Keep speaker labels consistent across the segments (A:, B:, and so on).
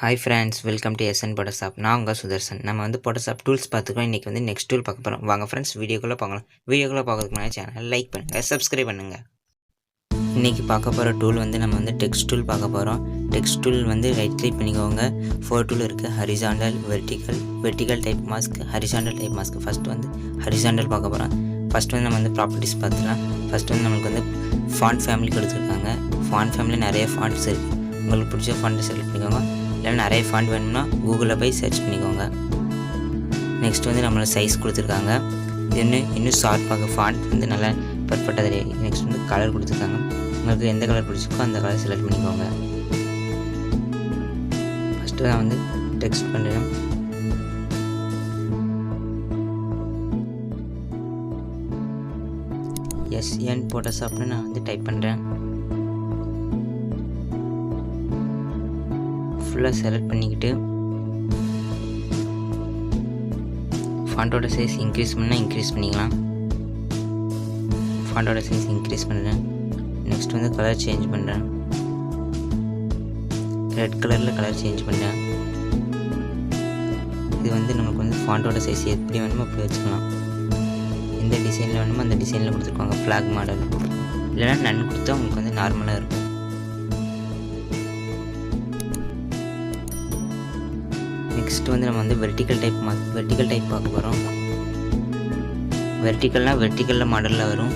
A: Hi friends, welcome to SN Photoshop. நான் உங்கள் சுதர்சன். நம்ம வந்து Photoshop டூல்ஸ் பார்த்துக்கோம். இன்றைக்கி வந்து நெக்ஸ்ட் டூல் பார்க்க போகிறோம். வாங்க ஃப்ரெண்ட்ஸ், வீடியோக்குள்ளே பார்க்கலாம். வீடியோக்குள்ளே பார்க்கறதுக்கு முன்னாடி சேனல் லைக் பண்ணுங்கள், சப்ஸ்கிரைப் பண்ணுங்கள். இன்றைக்கி பார்க்க போகிற டூல் வந்து நம்ம வந்து டெக்ஸ்ட் டூல் பார்க்க போகிறோம். டெக்ஸ்ட் டூல் வந்து ரைட் கிளிக் பண்ணிக்கோங்க. 4 டூல் இருக்குது: horizontal, vertical type mask, horizontal type mask. First வந்து ஹரிசாண்டல் பார்க்க போகிறோம். ஃபஸ்ட்டு வந்து நம்ம வந்து ப்ராப்பர்ட்டிஸ் பார்த்துக்கலாம். ஃபஸ்ட்டு வந்து நம்மளுக்கு வந்து ஃபாண்ட் ஃபேமிலி கொடுத்துருக்காங்க. ஃபாண்ட் ஃபேமிலி நிறைய ஃபாண்ட்ஸ் இருக்குது. உங்களுக்கு பிடிச்ச ஃபாண்ட்டை செலக்ட் பண்ணிக்கோங்க. இல்லைன்னா நிறைய ஃபாண்ட் வேணும்னா கூகுளில் போய் சர்ச் பண்ணிக்கோங்க. நெக்ஸ்ட் வந்து நம்மளோட சைஸ் கொடுத்துருக்காங்க. இது இன்னும் ஷார்ப்பாக ஃபாண்ட் வந்து நல்லா பர்ஃபெக்டாக தெரியும். நெக்ஸ்ட் வந்து கலர் கொடுத்துருக்காங்க. உங்களுக்கு எந்த கலர் பிடிச்சிருக்கோ அந்த கலர் செலக்ட் பண்ணிக்கோங்க. ஃபஸ்ட்டு நான் வந்து டெக்ஸ்ட் பண்ணுறேன். எஸ்என் Photoshopனு நான் வந்து டைப் பண்ணுறேன். ஃபுல்லாக செலக்ட் பண்ணிக்கிட்டு ஃபாண்டோட சைஸ் இன்க்ரீஸ் பண்ணால் இன்க்ரீஸ் பண்ணிக்கலாம். ஃபாண்டோட சைஸ் இன்க்ரீஸ் பண்ணுறேன். நெக்ஸ்ட் வந்து கலர் சேஞ்ச் பண்ணுறேன். ரெட் கலரில் கலர் சேஞ்ச் பண்ணுறேன். இது வந்து நமக்கு வந்து ஃபாண்டோட சைஸ் எப்படி வேணுமோ அப்படி வச்சுக்கலாம். எந்த டிசைனில் வேணுமோ அந்த டிசைனில் கொடுத்துருக்காங்க. ஃப்ளாக் மாடல் இல்லைனா நன் கொடுத்தா உங்களுக்கு வந்து நார்மலாக இருக்கும். நெக்ஸ்ட் வந்து நம்ம வந்து வெர்டிக்கல் டைப் பார்க்க போகிறோம். வெர்டிக்கலில் மாடலில் வரும்.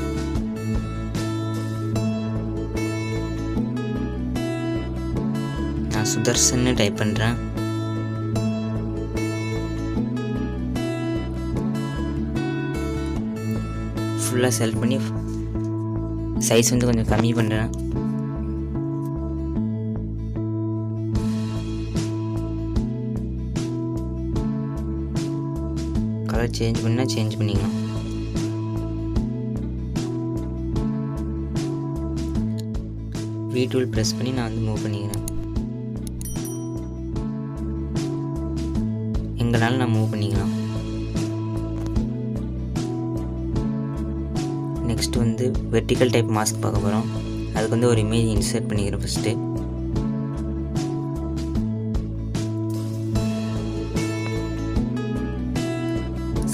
A: நான் சுதர்சன்னு டைப் பண்ணுறேன். ஃபுல்லாக செலக்ட் பண்ணி சைஸ் வந்து கொஞ்சம் கம்மி பண்ணுறேன். கலர் சேஞ்ச் பண்ணால் சேஞ்ச் பண்ணிக்கலாம். V டூல் ப்ரெஸ் பண்ணி நான் வந்து மூவ் பண்ணிக்கிறேன். எங்கனாலும் நான் மூவ் பண்ணிக்கலாம். நெக்ஸ்ட் வந்து வெர்டிக்கல் டைப் மாஸ்க் பார்க்க போகிறோம். அதுக்கு வந்து ஒரு இமேஜ் இன்சர்ட் பண்ணிக்கிறேன். ஃபஸ்ட்டு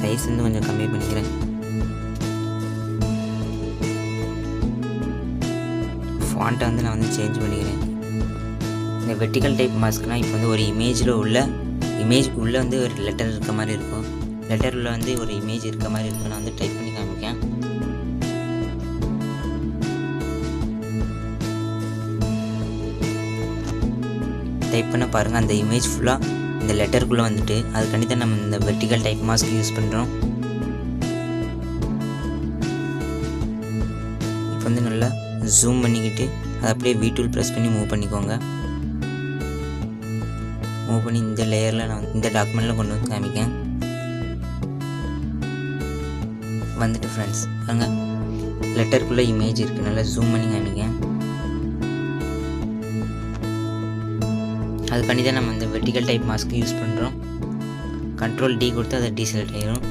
A: சைஸ் வந்து கொஞ்சம் கம்மி பண்ணிக்கிறேன். ஃபாண்ட்டை வந்து நான் வந்து சேஞ்ச் பண்ணிக்கிறேன். இந்த வெர்டிக்கல் டைப் மாஸ்க்னால் இப்போ வந்து ஒரு இமேஜ் உள்ளே வந்து ஒரு லெட்டர் இருக்க மாதிரி இருக்கும். லெட்டரில் வந்து ஒரு இமேஜ் இருக்க மாதிரி இருக்கும். நான் வந்து டைப் பண்ணி காமிக்கேன். டைப் பண்ண பாருங்கள், அந்த இமேஜ் ஃபுல்லாக இந்த லெட்டருக்குள்ளே வந்துட்டு அதுக்காண்டி தான் நம்ம இந்த வெர்டிக்கல் டைப் மாஸ்க் யூஸ் பண்ணுறோம். இப்போ வந்து நல்லா ஜூம் பண்ணிக்கிட்டு அதை அப்படியே V டூல் ப்ரெஸ் பண்ணி மூவ் பண்ணிக்கோங்க. மூவ் பண்ணி இந்த லேயரில் நான் இந்த டாக்குமெண்ட்டில் கொண்டு வந்து காமிக்கேன். வந்துட்டு ஃப்ரெண்ட்ஸ் பாருங்க, லெட்டருக்குள்ளே இமேஜ் இருக்குது. நல்லா ஜூம் பண்ணி காமிக்கேன். அதுக்காண்டி தான் நம்ம இந்த வெர்டிக்கல் டைப் மாஸ்க் யூஸ் பண்ணுறோம். Ctrl D கொடுத்து அதை டீசெலக்ட் ஆகிடும்.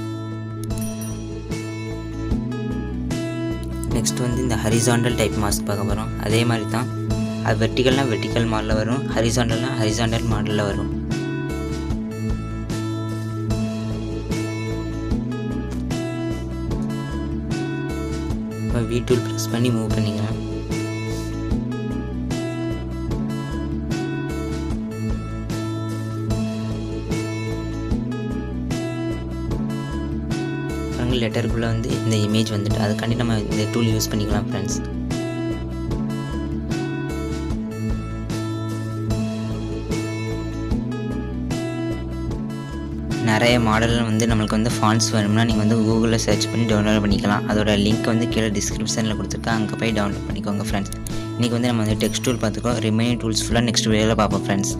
A: நெக்ஸ்ட் வந்து இந்த ஹரிசாண்டல் டைப் மாஸ்க் பார்க்க போகிறோம். அதே மாதிரி தான், அது வெர்டிக்கல்னால் வெர்டிக்கல் மாடலில் வரும், ஹரிசாண்டல்னால் ஹரிசாண்டல் மாடலில் வரும். இப்போ V டூல் ப்ரெஸ் பண்ணி மூவ் பண்ணிக்கிறேன். லெட்டருக்குள்ளே வந்து இந்த இமேஜ் வந்துட்டு அதுக்காண்டி நம்ம இந்த டூல் யூஸ் பண்ணிக்கலாம் ஃப்ரெண்ட்ஸ். நிறைய மாடலில் வந்து நம்மளுக்கு வந்து ஃபாண்ட்ஸ் வேணும்னா நீங்கள் வந்து கூகுளில் சர்ச் பண்ணி டவுன்லோட் பண்ணிக்கலாம். அதோட லிங்க் வந்து கீழே டிஸ்கிரிப்ஷனில் கொடுத்துருக்கேன். அங்கே போய் டவுன்லோட் பண்ணிக்கோங்க ஃப்ரெண்ட்ஸ். இன்றைக்கி வந்து நம்ம வந்து டெக்ஸ்ட் டூல் பார்த்துக்கோ. ரிமைனிங் டூல்ஸ் ஃபுல்லாக நெக்ஸ்ட் வீடியோவில் பார்ப்போம் ஃப்ரெண்ட்ஸ்.